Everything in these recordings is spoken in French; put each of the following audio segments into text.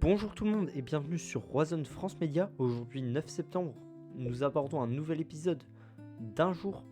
Bonjour tout le monde et bienvenue sur Roison France Média. Aujourd'hui 9 septembre, nous abordons un nouvel épisode d'un jour,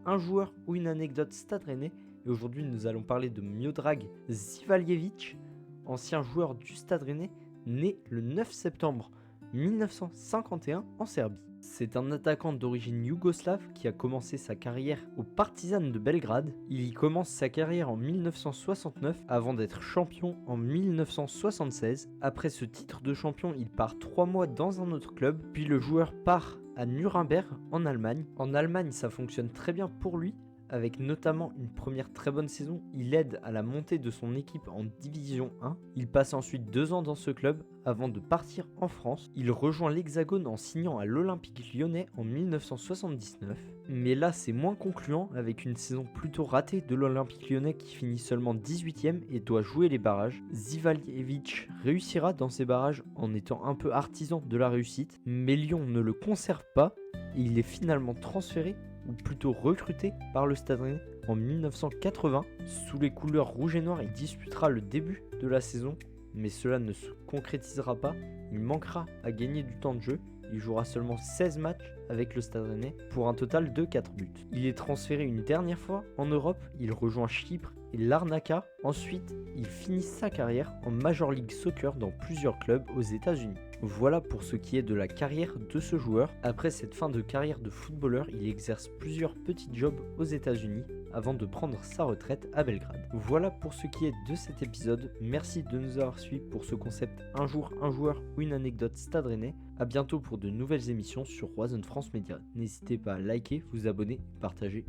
un joueur ou une anecdote Stade Rennais. Et aujourd'hui nous allons parler de Miodrag Živaljević, ancien joueur du Stade Rennais, né le 9 septembre 1951 en Serbie. C'est un attaquant d'origine yougoslave qui a commencé sa carrière au Partizan de Belgrade. Il y commence sa carrière en 1969 avant d'être champion en 1976. Après ce titre de champion, il part 3 mois dans un autre club, puis le joueur part à Nuremberg en Allemagne. En Allemagne, ça fonctionne très bien pour lui, avec notamment une première très bonne saison. Il aide à la montée de son équipe en Division 1. Il passe ensuite 2 ans dans ce club avant de partir en France. Il rejoint l'Hexagone en signant à l'Olympique Lyonnais en 1979. Mais là, c'est moins concluant avec une saison plutôt ratée de l'Olympique Lyonnais qui finit seulement 18ème et doit jouer les barrages. Živaljević réussira dans ces barrages en étant un peu artisan de la réussite, mais Lyon ne le conserve pas et il est finalement transféré ou plutôt recruté par le Stade Rennais en 1980. Sous les couleurs rouge et noir, il disputera le début de la saison, mais cela ne se concrétisera pas. Il manquera à gagner du temps de jeu. Il jouera seulement 16 matchs avec le Stade Rennais pour un total de 4 buts. Il est transféré une dernière fois en Europe, il rejoint Chypre et Larnaca. Ensuite, il finit sa carrière en Major League Soccer dans plusieurs clubs aux États-Unis. Voilà pour ce qui est de la carrière de ce joueur. Après cette fin de carrière de footballeur, il exerce plusieurs petits jobs aux États-Unis avant de prendre sa retraite à Belgrade. Voilà pour ce qui est de cet épisode. Merci de nous avoir suivis pour ce concept un jour, un joueur ou une anecdote Stade Rennais. A bientôt pour de nouvelles émissions sur Roison France Média. N'hésitez pas à liker, vous abonner, partager.